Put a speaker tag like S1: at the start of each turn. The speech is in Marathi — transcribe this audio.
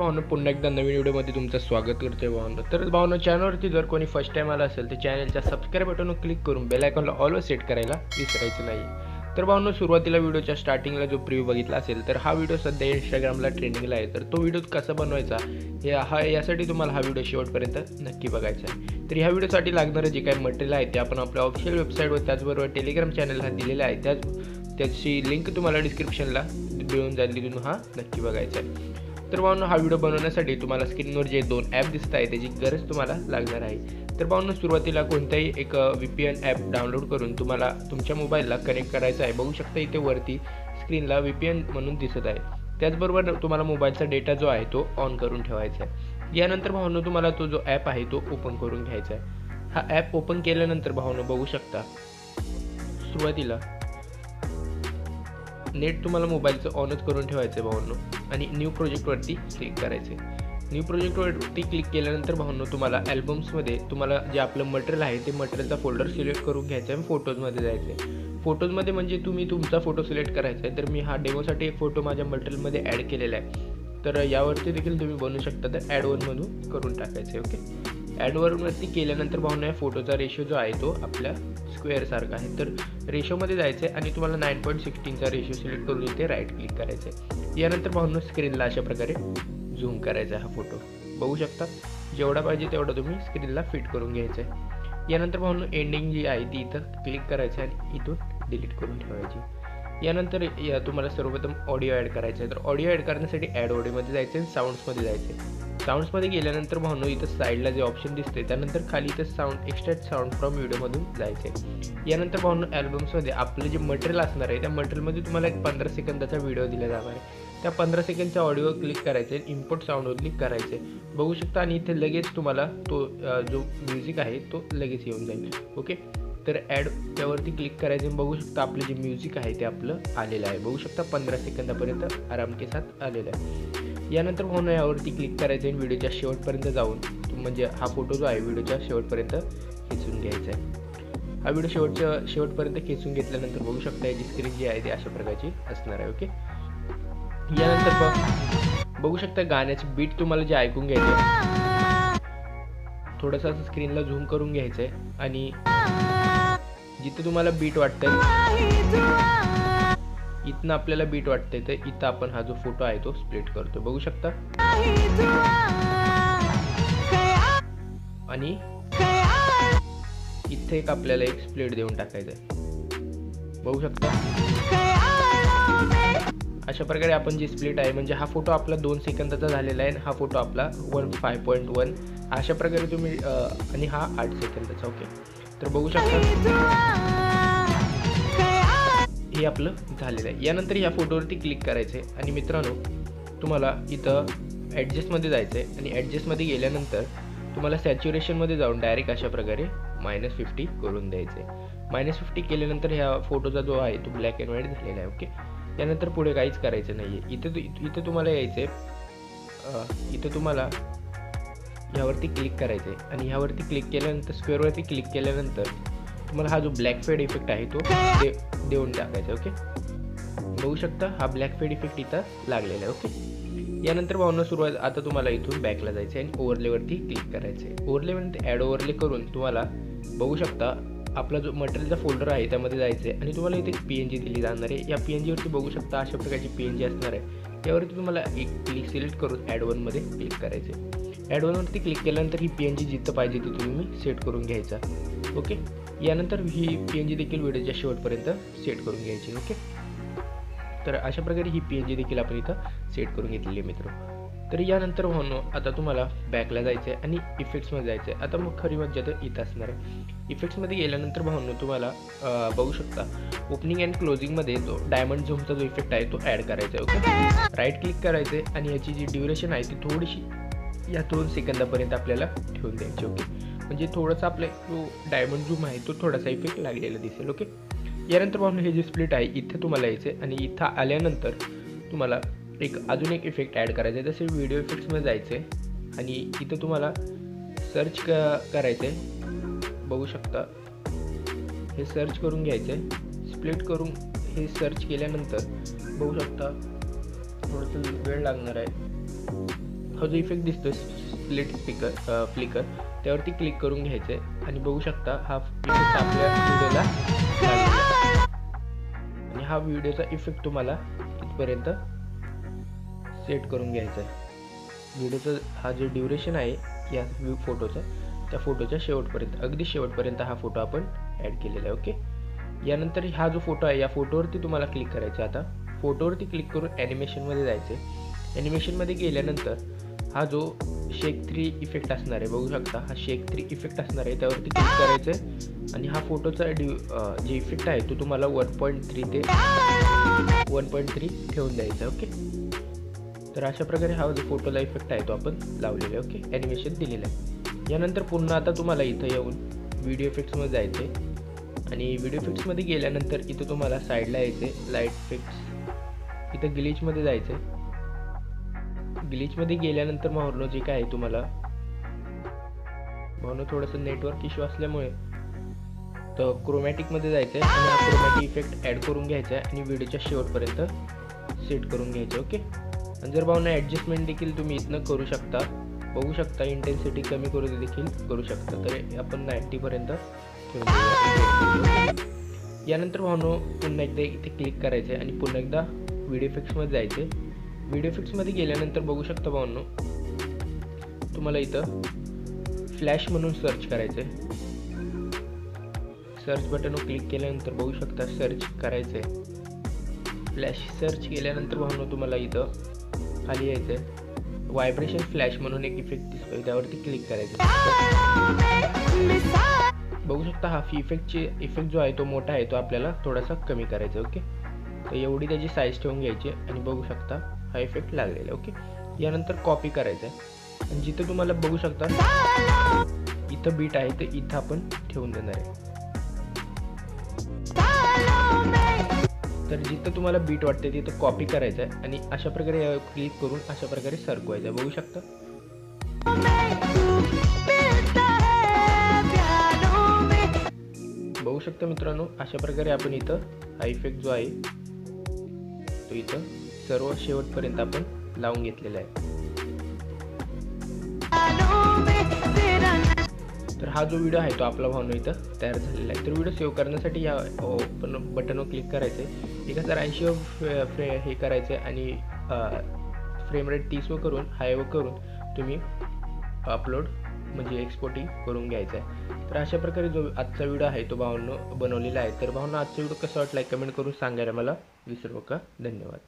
S1: भावांनो, पुन्हा एकदा नवीन व्हिडिओमध्ये तुमचं स्वागत करते भावांनो. तर भावांनो, चॅनलवरती जर कोणी फर्स्ट टाइम आला असेल तर चॅनलच्या सबस्क्राईब बटनवर क्लिक करून बेल आयकॉनला ऑलवर सेट करायला विसरायचं नाही. तर भावांनो, सुरुवातीला व्हिडिओच्या स्टार्टिंगला जो प्रिव्ह्यू बघितला असेल तर हा व्हिडिओ सध्या इंस्टाग्रामला ट्रेंडिंगला आहे. तर तो व्हिडिओ कसा बनवायचा यासाठी तुम्हाला हा व्हिडिओ शेवटपर्यंत नक्की बघायचा आहे. तर ह्या व्हिडिओसाठी लागणारं जे काही मटेरियल आहे ते आपण आपल्या ऑफिशियल वेबसाईटवर त्याचबरोबर टेलिग्राम चॅनलला दिलेलं आहे. त्याची लिंक तुम्हाला डिस्क्रिप्शनला मिळून जाईल, तिथून हा नक्की बघायचा आहे. तर भावांनो, हा व्हिडिओ बनवण्यासाठी तुम्हाला स्क्रीनवर जे 2 ॲप दिसत आहे त्याची गरज तुम्हाला लागणार आहे. तर भावांनो, सुरुवातीला कोणताही एक VPN ॲप डाउनलोड करून तुम्हाला तुमच्या मोबाईलला कनेक्ट करायचं आहे. बघू शकता इथे वरती स्क्रीनला VPN म्हणून दिसत आहे. त्याचबरोबर तुम्हाला मोबाईलचा डेटा जो आहे तो ऑन करून ठेवायचा आहे. यानंतर भावांनो, तुम्हाला तो जो ॲप आहे तो ओपन करून घ्यायचा आहे. हा ॲप ओपन केल्यानंतर भावांनो बघू शकता सुरुवातीला नेट तुम्हाला मोबाईलचं ऑनच करून ठेवायचं आहे भावांनो, आणि न्यू प्रोजेक्टवरती क्लिक करायचे. न्यू प्रोजेक्टवरती क्लिक केल्यानंतर भावांनो, तुम्हाला ॲल्बम्समध्ये तुम्हाला जे आपलं मटेरियल आहे ते मटेरियलचा फोल्डर सिलेक्ट करून घ्यायचा आहे. फोटोजमध्ये जायचं आहे. फोटोजमध्ये म्हणजे तुम्ही तुमचा फोटो सिलेक्ट करायचा आहे. तर मी हा डेमोसाठी एक फोटो माझ्या मटेरियलमध्ये ॲड केलेला आहे. तर यावरती देखील तुम्ही बनवू शकता. तर ॲड वनमधून करून टाकायचं आहे. ओके, ॲड वनवरती केल्यानंतर भावांनो, या फोटोचा रेशो जो आहे तो आपल्या स्क्वेअरसारखा आहे. तर रेशोमध्ये जायचं आहे आणि तुम्हाला 9.16चा रेशो सिलेक्ट करून इथे राईट क्लिक करायचं आहे. यानंतर भावांनो, स्क्रीनला अशा प्रकारे झूम करायचा आहे. हा फोटो बघू शकता, जेवढा पाहिजे तेवढा तुम्ही स्क्रीनला फिट करून घ्यायचं आहे. यानंतर भावांनो, एंडिंग जी आहे ती इथं क्लिक करायची आणि इथून डिलीट करून ठेवायची. यानंतर तुम्हाला सर्वप्रथम ऑडिओ ॲड करायचं आहे. तर ऑडिओ ॲड करण्यासाठी ॲड ऑडिओमध्ये जायचं आहे, साऊंड्समध्ये जायचं आहे. साऊंड्समध्ये गेल्यानंतर भावांनो, इथं साईडला जे ऑप्शन दिसते त्यानंतर खाली इथं साऊंड एक्स्ट्रॅक्ट साऊंड फ्रॉम व्हिडिओमधून जायचे. यानंतर भावांनो, ॲल्बम्समध्ये आपलं जे मटेरियल असणार आहे त्या मटेरियलमध्ये तुम्हाला एक 15 सेकंदाचा व्हिडिओ दिला जाणार आहे. त्या 15 सेकंडचा ऑडिओ क्लिक करायचे आहे, इम्पोर्ट साऊंडवर क्लिक करायचे बघू शकता, आणि इथे लगेच तुम्हाला तो जो म्युझिक आहे तो लगेच येऊन जाईल. ओके, तर ॲड त्यावरती क्लिक करायचे आणि बघू शकता आपलं जे म्युझिक आहे ते आपलं आलेलं आहे. बघू शकता 15 सेकंदापर्यंत आराम के साथ आलेलं आहे. यानंतर भावांनो, यावरती क्लिक करायचं आणि व्हिडिओच्या शेवटपर्यंत जाऊन म्हणजे हा फोटो जो आहे व्हिडिओच्या शेवटपर्यंत खेचून घ्यायचा आहे. हा व्हिडिओ शेवटपर्यंत खेचून घेतल्यानंतर बघू शकता याची स्क्रीन जी आहे ती अशा प्रकारची असणार आहे. ओके, यानंतर बघू शकता गाण्याची बीट तुम्हाला जे ऐकून घ्यायचं आहे, थोडंसं असं स्क्रीनला झूम करून घ्यायचं आहे आणि जिथं तुम्हाला बीट वाटतंय, इथनं आपल्याला बीट वाटतंय तर इथं आपण हा जो फोटो आहे तो स्प्लिट करतो. बघू शकता, आणि इथे एक आपल्याला एक स्प्लिट देऊन टाकायचं आहे. बघू शकता अशा प्रकारे आपण जे स्प्लिट आहे म्हणजे हा फोटो आपला 2 सेकंदाचा झालेला आहे आणि हा फोटो आपला 5.1 अशा प्रकारे तुम्ही आणि हा 8 सेकंदाचा. ओके, तर बघू शकता हे आपलं झालेलं आहे. यानंतर या फोटोवरती क्लिक करायचं आहे आणि मित्रांनो, तुम्हाला इथं ॲडजस्टमध्ये जायचं आहे आणि ॲडजस्टमध्ये गेल्यानंतर तुम्हाला सॅच्युरेशनमध्ये जाऊन डायरेक्ट अशा प्रकारे -50 करून द्यायचं आहे. -50 केल्यानंतर ह्या फोटोचा जो आहे तो ब्लॅक अँड व्हाईट झालेला आहे. ओके, त्यानंतर पुढे काहीच करायचं नाही आहे. इथं तुम्हाला यायचं आहे, इथं तुम्हाला ह्यावरती क्लिक करायचं आहे आणि ह्यावरती क्लिक केल्यानंतर स्क्वेअरवरती क्लिक केल्यानंतर तुम्हाला हा जो ब्लॅक फेड इफेक्ट आहे तो देऊन टाकायचा. ओके, बघू शकता हा ब्लॅक फेड इफेक्ट इथं लागलेला आहे. ओके, यानंतर भावांनो, आता तुम्हाला इथून बॅकला जायचं आहे आणि ओव्हरलेवरती क्लिक करायचं आहे. ओव्हरलेवरती ॲड ओव्हरले करून तुम्हाला बघू शकता आपला जो मटेरियलचा फोल्डर आहे त्यामध्ये जायचं आहे आणि तुम्हाला इथे PNG दिली जाणार आहे. या PNGवरती बघू शकता अशा प्रकारची PNG असणार आहे. त्यावरती तुम्हाला एक क्लिक सिलेक्ट करून ॲड वनमध्ये क्लिक करायचे. ॲड वनवरती क्लिक केल्यानंतर ही PNG जिथं पाहिजे तिथं तुम्ही सेट करून घ्यायचा. ओके, यानंतर ही PNG देखील व्हिडिओच्या शेवटपर्यंत सेट करून घ्यायची. ओके, तर अशा प्रकारे ही PNG देखील आपण इथं सेट करून घेतलेली आहे मित्र. तर यानंतर भावांनो, आता तुम्हाला बॅकला जायचं आहे आणि इफेक्ट्समध्ये जायचं आहे. आता मग खरी मज्जा तर इथं असणार आहे. इफेक्ट्समध्ये गेल्यानंतर भावांनो, तुम्हाला बघू शकता ओपनिंग अँड क्लोजिंगमध्ये जो डायमंड झूमचा जो इफेक्ट आहे तो ॲड करायचा आहे. ओके, राईट क्लिक करायचं आहे आणि याची जी ड्युरेशन आहे ती थोडीशी या 2 सेकंदापर्यंत आपल्याला ठेवून द्यायची. ओके, म्हणजे थोडंसं आपला जो डायमंड झूम आहे तो थोडासा इफेक्ट लागलेला दिसेल. ओके, यानंतर भावांनो, हे जे स्प्लिट आहे इथे तुम्हाला यायचं आहे आणि इथं आल्यानंतर तुम्हाला अजून एक इफेक्ट ॲड करायचा आहे. तसे व्हिडिओ इफेक्ट्समध्ये जायचं आहे आणि इथं तुम्हाला सर्च करायचं आहे. बघू शकता हे सर्च करून घ्यायचं आहे, स्प्लिट करून हे सर्च केल्यानंतर बघू शकता थोडंसं वेळ लागणार आहे. हा जो इफेक्ट दिसतोय स्प्लिट फ्लिकर त्यावरती क्लिक करून घ्यायचं आहे आणि बघू शकता हा इफेक्ट आपल्या व्हिडिओला लागलेला आहे आणि हा व्हिडिओचा इफेक्ट तुम्हाला इथपर्यंत सेट करून घ्यायचा आहे। व्हिडिओचा हा जो ड्युरेशन आहे या फोटोचा त्या फोटोच्या शेवटपर्यंत अगदी शेवटपर्यंत हा फोटो आपण ॲड केलेला आहे। ओके, यानंतर हा जो फोटो आहे या फोटोवरती तुम्हाला क्लिक करायचं आहे। आता फोटोवरती क्लिक करून ॲनिमेशनमध्ये जायचं आहे। ॲनिमेशनमध्ये गेल्यानंतर हा जो शेक 3 इफेक्ट असणार आहे बघू शकता, हा शेक 3 इफेक्ट असणार आहे त्यावरती क्लिक करायचं आहे आणि हा फोटोचा जे इफेक्ट आहे तो तुम्हाला 1.3 ते 1.3 ठेवून द्यायचा आहे। ओके, तर अशा प्रकारे हा जो फोटोला इफेक्ट आहे तो आपण लावलेला आहे। ओके, ॲनिमेशन दिलेलं आहे। यानंतर पुन्हा आता तुम्हाला इथं येऊन व्हिडिओ इफेक्ट्समध्ये जायचं आहे आणि व्हिडिओ इफेक्ट्समध्ये गेल्यानंतर इथं तुम्हाला साईडला यायचं आहे लाईट इफेक्ट्स, इथं ग्लिचमध्ये जायचं आहे। ग्लिचमध्ये गेल्यानंतर भावनो जे काय आहे तुम्हाला भावनो थोडंसं नेटवर्क इश्यू असल्यामुळे तर क्रोमॅटिकमध्ये जायचं आहे आणि हा क्रोमॅटिक इफेक्ट ॲड करून घ्यायचा आहे आणि व्हिडिओच्या शेवटपर्यंत सेट करून घ्यायचं। ओके, आणि जर भावना ॲडजस्टमेंट देखील तुम्ही इथनं करू शकता, बघू शकता इंटेन्सिटी कमी करू देखील करू शकता, तर आपण 90 पर्यंत ठेवून देऊया। यानंतर भावनो पुन्हा एकदा इथे क्लिक करायचं आहे आणि पुन्हा एकदा व्हिडिओ इफेक्ट्समध्ये जायचं आहे। व्हिडिओ इफेक्ट्समध्ये गेल्यानंतर बघू शकता भावनो तुम्हाला इथं फ्लॅश म्हणून सर्च करायचं आहे। सर्च बटनवर क्लिक केल्यानंतर बघू शकता सर्च करायचं आहे। फ्लॅश सर्च केल्यानंतर भावनो तुम्हाला इथं खाली यायचं आहे, व्हायब्रेशन फ्लॅश म्हणून एक इफेक्ट दिसतोय त्यावरती क्लिक करायचं आहे। बघू शकता हा इफेक्ट जो आहे तो मोठा आहे तो आपल्याला थोडासा कमी करायचा। ओके, तर एवढी त्याची साईज ठेवून घ्यायची आणि बघू शकता हा इफेक्ट लागलेला आहे। ओके, यानंतर कॉपी करायचं आहे आणि जिथं तुम्हाला बघू शकता इथं बीट आहे तर इथं आपण ठेवून देणार आहे। तर जिथं तुम्हाला बीट वाटते तिथं कॉपी करायचं आहे आणि अशा प्रकारे क्लिक करून अशा प्रकारे सरकवायचं आहे। बघू शकता मित्रांनो, अशा प्रकारे आपण इथं हा इफेक्ट जो आहे तो इथं सर्व शेवटपर्यंत आपण लावून घेतलेला आहे। तर हा जो व्हिडिओ आहे तो आपला भावनो इथं तयार झालेला आहे। तर व्हिडिओ सेव्ह करण्यासाठी या बटनवर क्लिक करायचं आहे, 1080 हे करायचं आहे आणि फ्रेम रेट 30 करून हायवर करून तुम्ही अपलोड म्हणजे एक्सपोर्टिंग करून घ्यायचं आहे। तर अशा प्रकारे जो आजचा व्हिडिओ आहे तो भावनो बनवलेला आहे। तर भावनो आजचा व्हिडिओ कसा वाटला कमेंट करून सांगायला मला विसरू नका। धन्यवाद।